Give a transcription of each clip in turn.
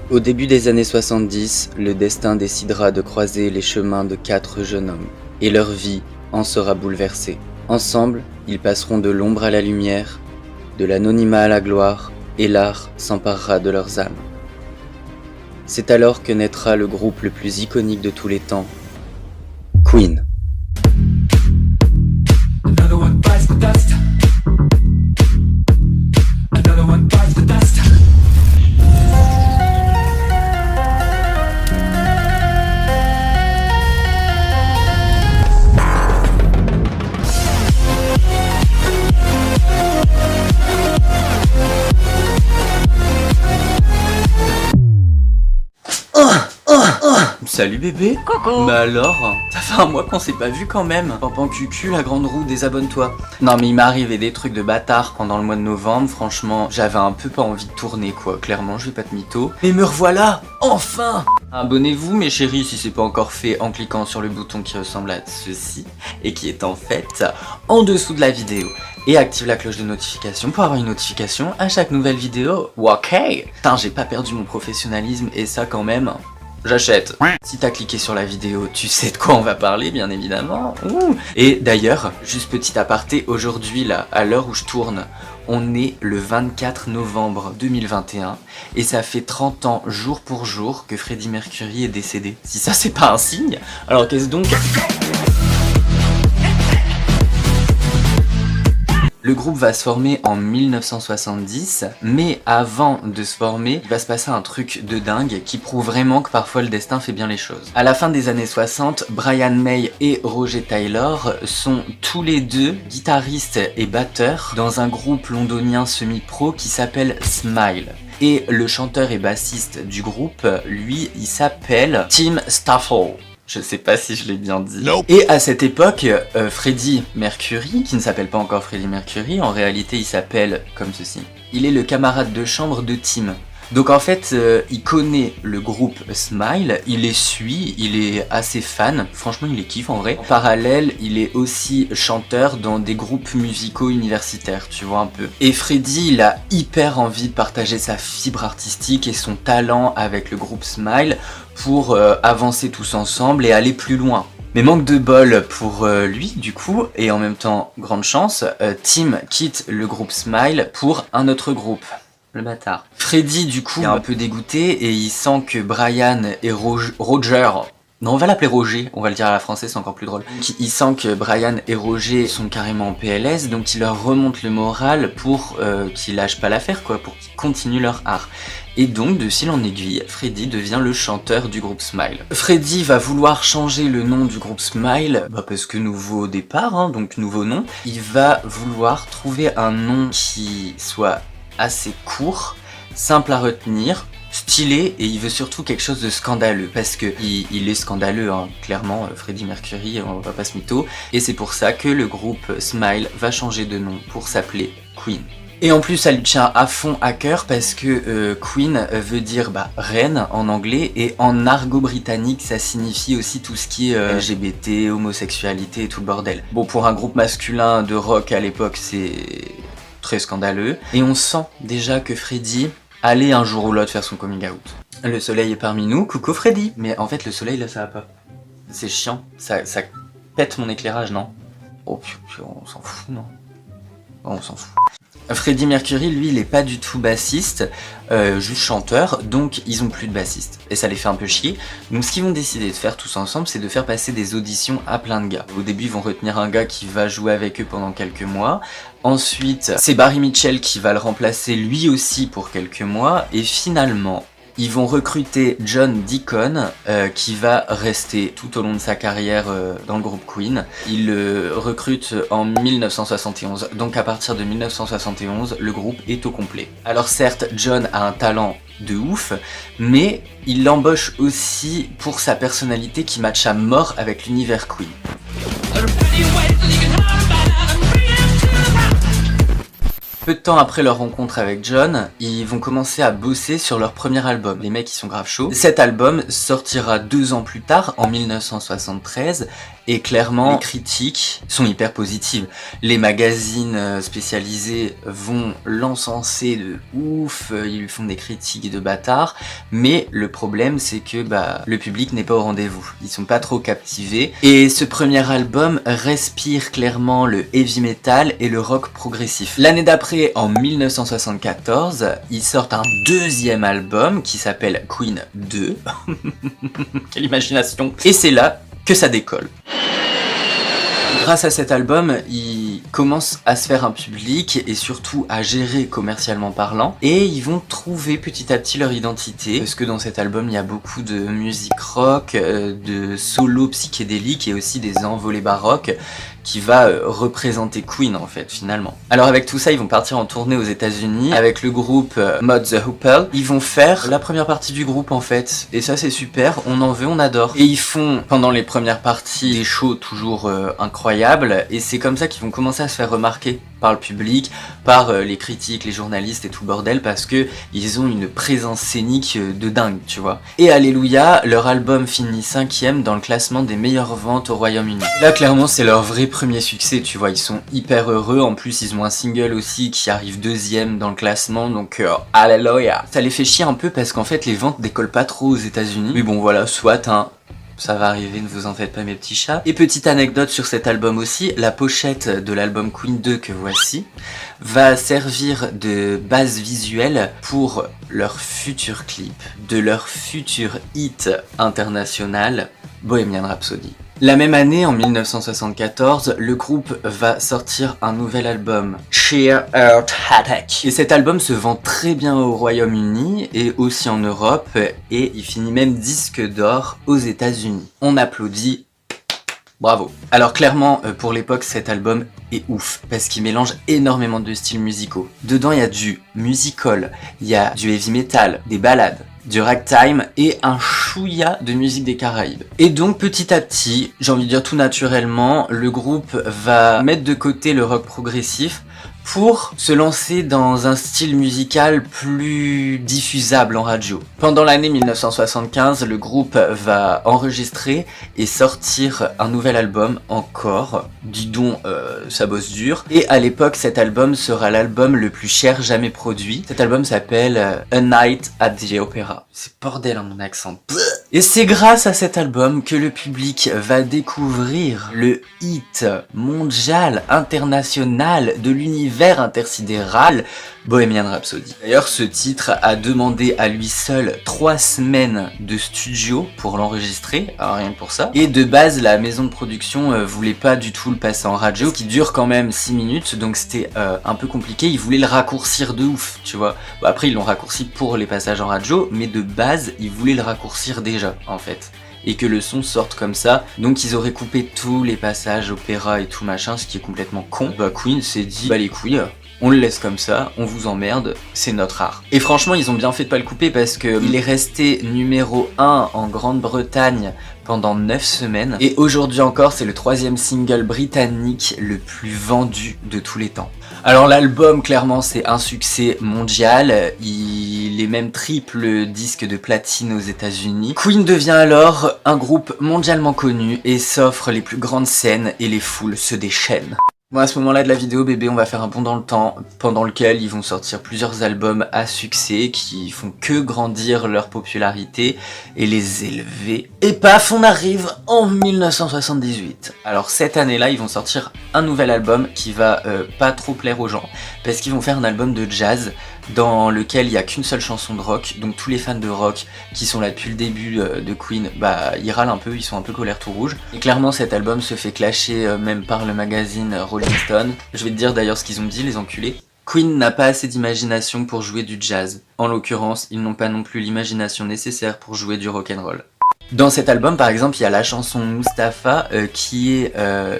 Au début des années 70, le destin décidera de croiser les chemins de 4 jeunes hommes, et leur vie en sera bouleversée. Ensemble, ils passeront de l'ombre à la lumière, de l'anonymat à la gloire, et l'art s'emparera de leurs âmes. C'est alors que naîtra le groupe le plus iconique de tous les temps, Queen. Another one bites the dust. Another one bites the dust. Salut bébé. Coucou. Bah alors, ça fait un mois qu'on s'est pas vu quand même. Pampan cucu, la grande roue, désabonne-toi. Non mais il m'est arrivé des trucs de bâtard pendant le mois de novembre. Franchement, j'avais un peu pas envie de tourner quoi. Clairement, je vais pas te mytho. Mais me revoilà, enfin. Abonnez-vous mes chéris si c'est pas encore fait en cliquant sur le bouton qui ressemble à ceci et qui est en fait en dessous de la vidéo. Et active la cloche de notification pour avoir une notification à chaque nouvelle vidéo. Ok. Putain, j'ai pas perdu mon professionnalisme et ça quand même. J'achète. Si t'as cliqué sur la vidéo, tu sais de quoi on va parler, bien évidemment. Ouh. Et d'ailleurs, juste petit aparté, aujourd'hui, là, à l'heure où je tourne, on est le 24 novembre 2021 et ça fait 30 ans, jour pour jour, que Freddie Mercury est décédé. Si ça, c'est pas un signe, alors qu'est-ce donc? Le groupe va se former en 1970, mais avant de se former, il va se passer un truc de dingue qui prouve vraiment que parfois le destin fait bien les choses. À la fin des années 60, Brian May et Roger Taylor sont tous les deux guitaristes et batteurs dans un groupe londonien semi-pro qui s'appelle Smile. Et le chanteur et bassiste du groupe, lui, il s'appelle Tim Stafford. Je sais pas si je l'ai bien dit. Nope. Et à cette époque, Freddie Mercury, qui ne s'appelle pas encore Freddie Mercury, en réalité il s'appelle comme ceci. Il est le camarade de chambre de Tim. Donc en fait, il connaît le groupe Smile, il les suit, il est assez fan, franchement il les kiffe en vrai. En parallèle, il est aussi chanteur dans des groupes musicaux universitaires, tu vois un peu. Et Freddie, il a hyper envie de partager sa fibre artistique et son talent avec le groupe Smile pour avancer tous ensemble et aller plus loin. Mais manque de bol pour lui du coup, et en même temps grande chance, Tim quitte le groupe Smile pour un autre groupe. Le bâtard. Freddie du coup est un peu dégoûté et il sent que Brian et Roger... Non, on va l'appeler Roger, on va le dire à la française, c'est encore plus drôle. Il sent que Brian et Roger sont carrément en PLS, donc il leur remonte le moral pour qu'ils lâchent pas l'affaire quoi, pour qu'ils continuent leur art. Et donc, de fil en aiguille, Freddie devient le chanteur du groupe Smile. Freddie va vouloir changer le nom du groupe Smile, parce que nouveau départ, hein, donc nouveau nom. Il va vouloir trouver un nom qui soit assez court, simple à retenir, stylé, et il veut surtout quelque chose de scandaleux parce que il est scandaleux hein, clairement, Freddie Mercury, on va pas se mytho, et c'est pour ça que le groupe Smile va changer de nom pour s'appeler Queen. Et en plus ça lui tient à fond à cœur parce que Queen veut dire reine en anglais, et en argot britannique ça signifie aussi tout ce qui est LGBT, homosexualité et tout le bordel. Bon, pour un groupe masculin de rock à l'époque c'est très scandaleux, et on sent déjà que Freddie allait un jour ou l'autre faire son coming out. Le soleil est parmi nous, coucou Freddie. Mais en fait le soleil là ça va pas. C'est chiant, ça pète mon éclairage, non? Oh on s'en fout, non? Oh, on s'en fout. Freddie Mercury, lui, il est pas du tout bassiste, juste chanteur, donc ils ont plus de bassiste. Et ça les fait un peu chier. Donc ce qu'ils vont décider de faire tous ensemble, c'est de faire passer des auditions à plein de gars. Au début, ils vont retenir un gars qui va jouer avec eux pendant quelques mois. Ensuite, c'est Barry Mitchell qui va le remplacer lui aussi pour quelques mois. Et finalement, ils vont recruter John Deacon qui va rester tout au long de sa carrière dans le groupe Queen. Il le recrute en 1971, donc à partir de 1971, le groupe est au complet. Alors certes, John a un talent de ouf, mais il l'embauche aussi pour sa personnalité qui matche à mort avec l'univers Queen. Peu de temps après leur rencontre avec John, ils vont commencer à bosser sur leur premier album. Les mecs ils sont grave chauds. Cet album sortira 2 ans plus tard, en 1973, Et clairement, les critiques sont hyper positives. Les magazines spécialisés vont l'encenser de ouf, ils lui font des critiques de bâtard, mais le problème c'est que le public n'est pas au rendez-vous. Ils sont pas trop captivés. Et ce premier album respire clairement le heavy metal et le rock progressif. L'année d'après, en 1974, ils sortent un deuxième album qui s'appelle Queen 2. Quelle imagination! Et c'est là que ça décolle. Grâce à cet album, ils commencent à se faire un public et surtout à gérer commercialement parlant. Et ils vont trouver petit à petit leur identité. Parce que dans cet album, il y a beaucoup de musique rock, de solo psychédéliques et aussi des envolées baroques qui va représenter Queen en fait finalement. Alors avec tout ça, ils vont partir en tournée aux États-Unis avec le groupe Mod the Hoople. Ils vont faire la première partie du groupe en fait, et ça c'est super, on en veut, on adore. Et ils font pendant les premières parties des shows toujours incroyables, et c'est comme ça qu'ils vont commencer à se faire remarquer par le public, par les critiques, les journalistes et tout bordel, parce que ils ont une présence scénique de dingue, tu vois. Et alléluia, leur album finit 5e dans le classement des meilleures ventes au Royaume-Uni. Là clairement c'est leur vrai premier succès, tu vois, ils sont hyper heureux. En plus ils ont un single aussi qui arrive 2e dans le classement, donc alléluia. Ça les fait chier un peu parce qu'en fait les ventes décollent pas trop aux États-Unis, mais bon voilà, soit ça va arriver, ne vous en faites pas mes petits chats. Et petite anecdote sur cet album aussi, la pochette de l'album Queen 2 que voici va servir de base visuelle pour leur futur clip, de leur futur hit international, Bohemian Rhapsody. La même année, en 1974, le groupe va sortir un nouvel album, Sheer Earth Attack. Et cet album se vend très bien au Royaume-Uni et aussi en Europe, et il finit même disque d'or aux États-Unis. On applaudit. Bravo. Alors clairement, pour l'époque, cet album est ouf, parce qu'il mélange énormément de styles musicaux. Dedans, il y a du musical, il y a du heavy metal, des ballades, du ragtime et un chouïa de musique des Caraïbes. Et donc petit à petit, j'ai envie de dire tout naturellement, le groupe va mettre de côté le rock progressif pour se lancer dans un style musical plus diffusable en radio. Pendant l'année 1975, le groupe va enregistrer et sortir un nouvel album encore. Dis donc, ça bosse dur. Et à l'époque, cet album sera l'album le plus cher jamais produit. Cet album s'appelle A Night at the Opera. C'est bordel mon accent. Et c'est grâce à cet album que le public va découvrir le hit mondial, international de l'univers intersidéral, Bohemian Rhapsody. D'ailleurs, ce titre a demandé à lui seul 3 semaines de studio pour l'enregistrer, rien que pour ça. Et de base, la maison de production voulait pas du tout le passer en radio, qui dure quand même 6 minutes, donc c'était un peu compliqué. Ils voulaient le raccourcir de ouf, tu vois. Bon, après, ils l'ont raccourci pour les passages en radio, mais de base, ils voulaient le raccourcir déjà, en fait. Et que le son sorte comme ça, donc ils auraient coupé tous les passages opéra et tout machin, ce qui est complètement con. Queen s'est dit, les couilles, on le laisse comme ça, on vous emmerde, c'est notre art. Et franchement, ils ont bien fait de pas le couper parce que il est resté numéro 1 en Grande-Bretagne pendant 9 semaines. Et aujourd'hui encore, c'est le 3e single britannique le plus vendu de tous les temps. Alors l'album, clairement, c'est un succès mondial. Il est même triple disque de platine aux États-Unis. Queen devient alors un groupe mondialement connu et s'offre les plus grandes scènes et les foules se déchaînent. Bon, à ce moment-là de la vidéo, bébé, on va faire un bond dans le temps, pendant lequel ils vont sortir plusieurs albums à succès qui font que grandir leur popularité et les élever. Et paf, on arrive en 1978. Alors cette année-là, ils vont sortir un nouvel album qui va pas trop plaire aux gens, parce qu'ils vont faire un album de jazz dans lequel il n'y a qu'une seule chanson de rock, donc tous les fans de rock qui sont là depuis le début de Queen, ils râlent un peu, ils sont un peu colère tout rouge. Et clairement cet album se fait clasher même par le magazine Rolling Stone. Je vais te dire d'ailleurs ce qu'ils ont dit, les enculés. Queen n'a pas assez d'imagination pour jouer du jazz. En l'occurrence, ils n'ont pas non plus l'imagination nécessaire pour jouer du rock'n'roll. Dans cet album, par exemple, il y a la chanson Mustapha qui est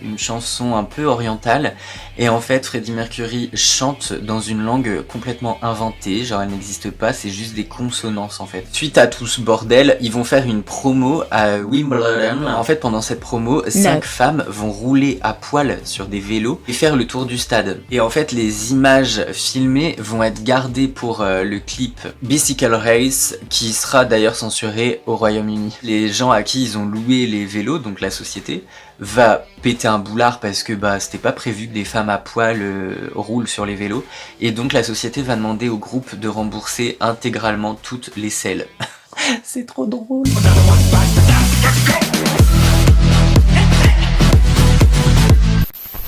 une chanson un peu orientale, et en fait Freddie Mercury chante dans une langue complètement inventée, genre elle n'existe pas, c'est juste des consonances en fait. Suite à tout ce bordel, ils vont faire une promo à Wimbledon. En fait, pendant cette promo, 5 femmes vont rouler à poil sur des vélos et faire le tour du stade. Et en fait, les images filmées vont être gardées pour le clip Bicycle Race, qui sera d'ailleurs censuré au Royaume-Uni. Les gens à qui ils ont loué les vélos, donc la société, va péter un boulard parce que c'était pas prévu que des femmes à poil roulent sur les vélos. Et donc la société va demander au groupe de rembourser intégralement toutes les selles. C'est trop drôle.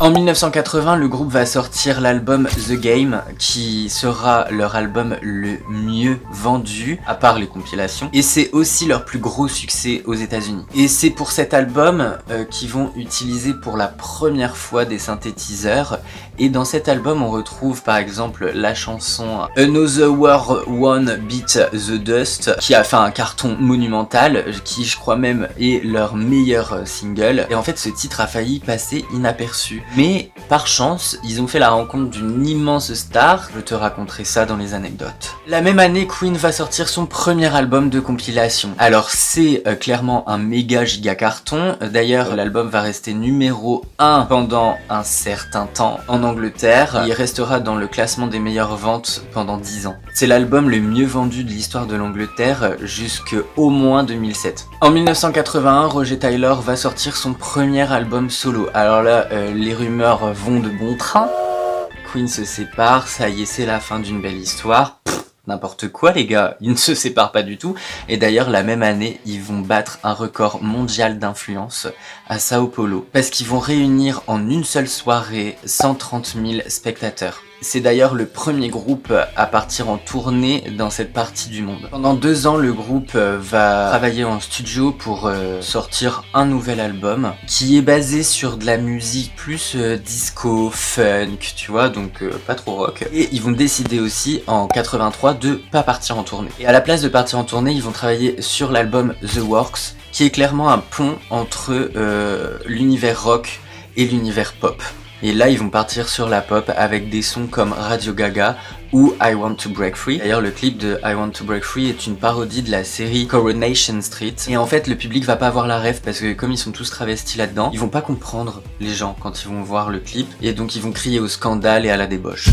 En 1980, le groupe va sortir l'album The Game, qui sera leur album le mieux vendu, à part les compilations, et c'est aussi leur plus gros succès aux États-Unis. Et c'est pour cet album qu'ils vont utiliser pour la première fois des synthétiseurs, et dans cet album on retrouve par exemple la chanson Another War One Beat the Dust, qui a fait un carton monumental, qui je crois même est leur meilleur single, et en fait ce titre a failli passer inaperçu. Mais par chance, ils ont fait la rencontre d'une immense star, je te raconterai ça dans les anecdotes. La même année, Queen va sortir son premier album de compilation. Alors c'est clairement un méga giga carton, d'ailleurs l'album va rester numéro 1 pendant un certain temps en Angleterre, il restera dans le classement des meilleures ventes pendant 10 ans. C'est l'album le mieux vendu de l'histoire de l'Angleterre jusqu'au moins 2007. En 1981, Roger Taylor va sortir son premier album solo. Alors là, les rumeurs vont de bon train. Queen se sépare, ça y est, c'est la fin d'une belle histoire. N'importe quoi les gars, ils ne se séparent pas du tout. Et d'ailleurs la même année, ils vont battre un record mondial d'influence à Sao Paulo. Parce qu'ils vont réunir en une seule soirée 130 000 spectateurs. C'est d'ailleurs le premier groupe à partir en tournée dans cette partie du monde. Pendant 2 ans, le groupe va travailler en studio pour sortir un nouvel album qui est basé sur de la musique plus disco, funk, tu vois, donc pas trop rock. Et ils vont décider aussi en 83 de pas partir en tournée. Et à la place de partir en tournée, ils vont travailler sur l'album The Works, qui est clairement un pont entre l'univers rock et l'univers pop. Et là, ils vont partir sur la pop avec des sons comme Radio Gaga ou I Want to Break Free. D'ailleurs, le clip de I Want to Break Free est une parodie de la série Coronation Street. Et en fait, le public va pas voir la ref parce que comme ils sont tous travestis là-dedans, ils vont pas comprendre les gens quand ils vont voir le clip. Et donc, ils vont crier au scandale et à la débauche.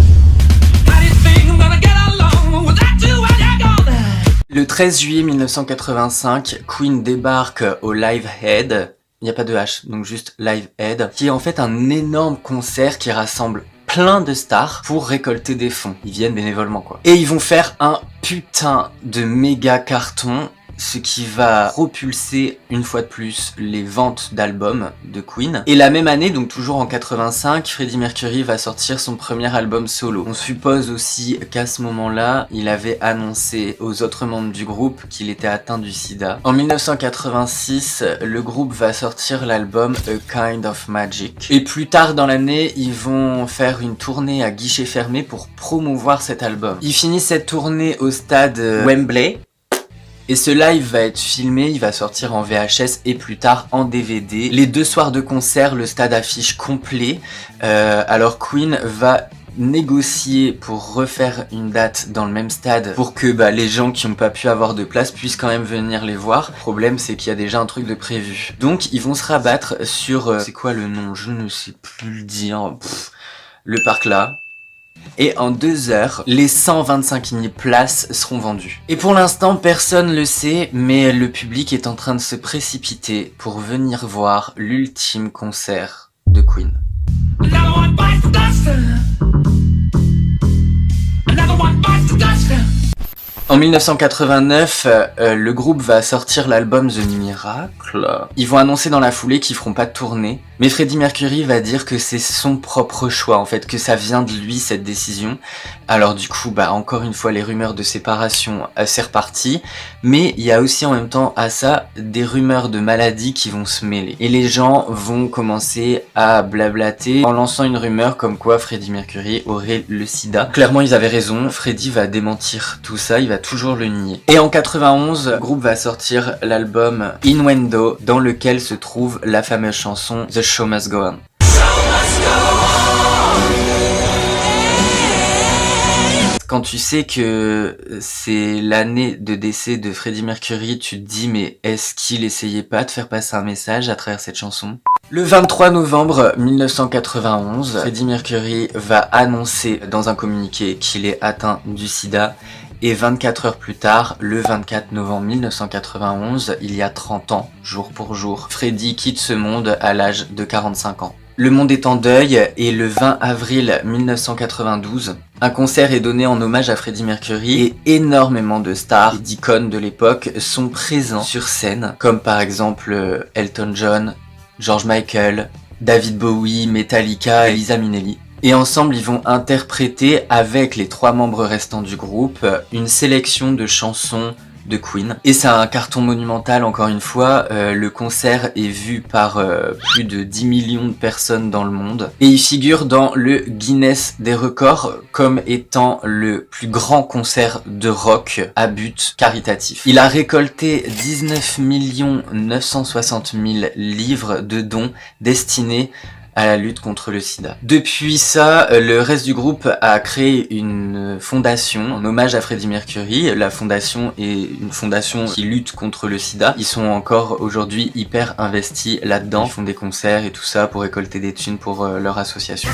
Le 13 juillet 1985, Queen débarque au Live Aid. Il n'y a pas de H, donc juste Live Aid, qui est en fait un énorme concert qui rassemble plein de stars pour récolter des fonds. Ils viennent bénévolement quoi. Et ils vont faire un putain de méga carton, ce qui va propulser une fois de plus les ventes d'albums de Queen. Et la même année, donc toujours en 85, Freddie Mercury va sortir son premier album solo. On suppose aussi qu'à ce moment-là, il avait annoncé aux autres membres du groupe qu'il était atteint du sida. En 1986, le groupe va sortir l'album A Kind of Magic. Et plus tard dans l'année, ils vont faire une tournée à guichet fermé pour promouvoir cet album. Ils finissent cette tournée au stade Wembley. Et ce live va être filmé, il va sortir en VHS et plus tard en DVD. Les 2 soirs de concert, le stade affiche complet. Alors Queen va négocier pour refaire une date dans le même stade pour que les gens qui n'ont pas pu avoir de place puissent quand même venir les voir. Le problème c'est qu'il y a déjà un truc de prévu. Donc ils vont se rabattre sur... c'est quoi le nom? Je ne sais plus le dire. Le parc là. Et en 2 heures, les 125 000 places seront vendues. Et pour l'instant, personne le sait, mais le public est en train de se précipiter pour venir voir l'ultime concert de Queen. En 1989, le groupe va sortir l'album The Miracle. Ils vont annoncer dans la foulée qu'ils feront pas de tournée, mais Freddie Mercury va dire que c'est son propre choix, en fait, que ça vient de lui cette décision. Alors du coup, encore une fois, les rumeurs de séparation, c'est reparti, mais il y a aussi en même temps à ça des rumeurs de maladies qui vont se mêler. Et les gens vont commencer à blablater en lançant une rumeur comme quoi Freddie Mercury aurait le sida. Clairement, ils avaient raison, Freddie va démentir tout ça, il va toujours le nier. Et en 91, le groupe va sortir l'album Innuendo, dans lequel se trouve la fameuse chanson The Show Must Go On. Quand tu sais que c'est l'année de décès de Freddie Mercury, tu te dis mais est-ce qu'il essayait pas de faire passer un message à travers cette chanson? Le 23 novembre 1991, Freddie Mercury va annoncer dans un communiqué qu'il est atteint du sida Et 24 heures plus tard, le 24 novembre 1991, il y a 30 ans, jour pour jour, Freddie quitte ce monde à l'âge de 45 ans. Le monde est en deuil et le 20 avril 1992, un concert est donné en hommage à Freddie Mercury et énormément de stars et d'icônes de l'époque sont présents sur scène, comme par exemple Elton John, George Michael, David Bowie, Metallica et Liza Minnelli. Et ensemble, ils vont interpréter avec les 3 membres restants du groupe une sélection de chansons de Queen. Et c'est un carton monumental encore une fois, le concert est vu par plus de 10 millions de personnes dans le monde. Et il figure dans le Guinness des records comme étant le plus grand concert de rock à but caritatif. Il a récolté 19 960 000 livres de dons destinés à la lutte contre le sida. Depuis ça, le reste du groupe a créé une fondation en hommage à Freddie Mercury. La fondation est une fondation qui lutte contre le sida. Ils sont encore aujourd'hui hyper investis là-dedans. Ils font des concerts et tout ça pour récolter des thunes pour leur association.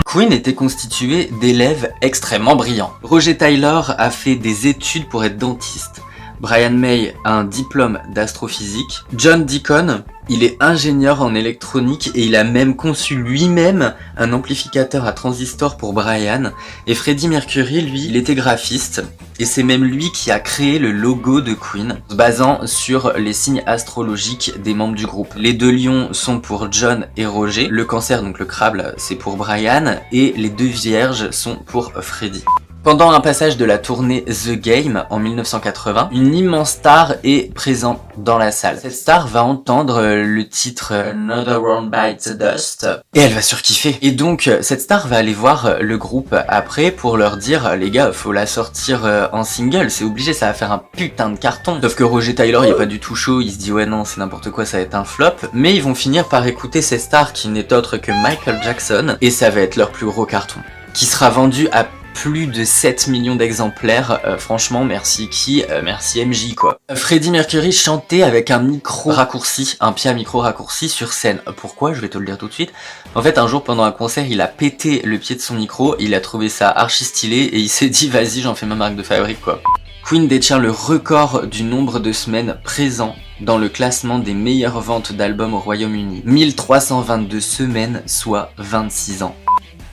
Queen était constitué d'élèves extrêmement brillants. Roger Taylor a fait des études pour être dentiste. Brian May a un diplôme d'astrophysique. John Deacon, il est ingénieur en électronique et il a même conçu lui-même un amplificateur à transistor pour Brian. Et Freddie Mercury, lui, il était graphiste et c'est même lui qui a créé le logo de Queen, se basant sur les signes astrologiques des membres du groupe. Les 2 lions sont pour John et Roger, le cancer, donc le crabe, c'est pour Brian, et les 2 vierges sont pour Freddie. Pendant un passage de la tournée The Game en 1980, une immense star est présente dans la salle. Cette star va entendre le titre Another One Bites the Dust et elle va surkiffer. Et donc cette star va aller voir le groupe après pour leur dire les gars, faut la sortir en single, c'est obligé, ça va faire un putain de carton. Sauf que Roger Taylor il est pas du tout chaud, il se dit ouais non c'est n'importe quoi, ça va être un flop. Mais ils vont finir par écouter cette star qui n'est autre que Michael Jackson et ça va être leur plus gros carton, qui sera vendu à plus de 7 millions d'exemplaires, franchement merci merci MJ quoi. Freddie Mercury chantait avec un micro raccourci, un pied à micro raccourci sur scène. Pourquoi? Je vais te le dire tout de suite. En fait un jour pendant un concert il a pété le pied de son micro, il a trouvé ça archi stylé et il s'est dit vas-y j'en fais ma marque de fabrique quoi. Queen détient le record du nombre de semaines présents dans le classement des meilleures ventes d'albums au Royaume-Uni. 1322 semaines, soit 26 ans.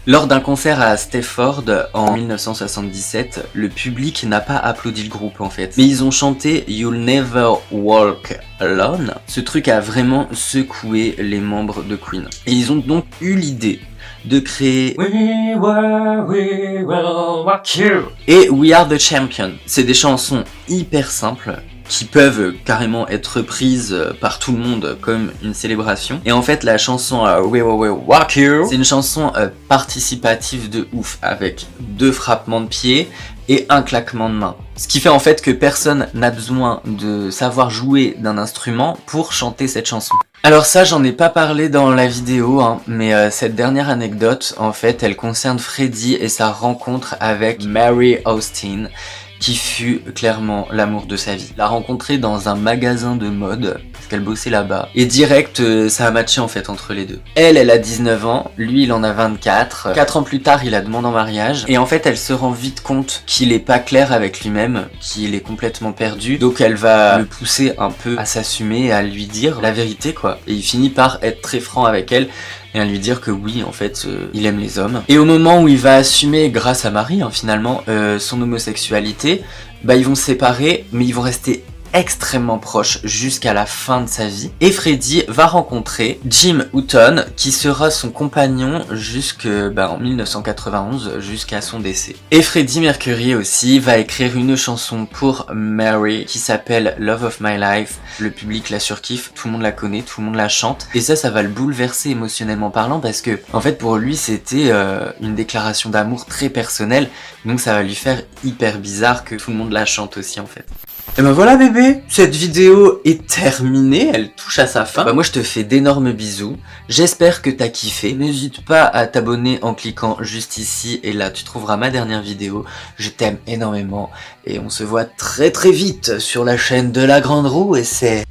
Lors d'un concert à Stafford en 1977, le public n'a pas applaudi le groupe en fait, mais ils ont chanté You'll Never Walk Alone. Ce truc a vraiment secoué les membres de Queen. Et ils ont donc eu l'idée de créer We Will Walk You et We Are the Champion. C'est des chansons hyper simples qui peuvent carrément être reprises par tout le monde comme une célébration. Et en fait la chanson We Will Walk You, c'est une chanson participative de ouf avec 2 frappements de pied et un claquement de main. Ce qui fait en fait que personne n'a besoin de savoir jouer d'un instrument pour chanter cette chanson. Alors ça j'en ai pas parlé dans la vidéo hein, mais cette dernière anecdote en fait elle concerne Freddie et sa rencontre avec Mary Austin, qui fut clairement l'amour de sa vie. Il l'a rencontré dans un magasin de mode, parce qu'elle bossait là-bas. Et direct, ça a matché en fait entre les deux. Elle a 19 ans, lui il en a 24. 4 ans plus tard, il la demande en mariage. Et en fait, elle se rend vite compte qu'il est pas clair avec lui-même, qu'il est complètement perdu. Donc elle va le pousser un peu à s'assumer et à lui dire la vérité quoi. Et il finit par être très franc avec elle et à lui dire que oui en fait il aime les hommes. Et au moment où il va assumer grâce à Marie hein, finalement son homosexualité, bah ils vont se séparer mais ils vont rester extrêmement proche jusqu'à la fin de sa vie. Et va rencontrer Jim Houghton qui sera son compagnon en 1991 jusqu'à son décès. Et Freddie Mercury aussi va écrire une chanson pour Mary qui s'appelle Love of My Life. Le public la surkiffe, tout le monde la connaît, tout le monde la chante. Et ça va le bouleverser émotionnellement parlant parce que en fait pour lui c'était une déclaration d'amour très personnelle. Donc ça va lui faire hyper bizarre que tout le monde la chante aussi en fait. Et ben voilà bébé, cette vidéo est terminée, elle touche à sa fin. Bah moi je te fais d'énormes bisous, j'espère que t'as kiffé. N'hésite pas à t'abonner en cliquant juste ici et là tu trouveras ma dernière vidéo. Je t'aime énormément et on se voit très vite sur la chaîne de La Grande Roue et c'est...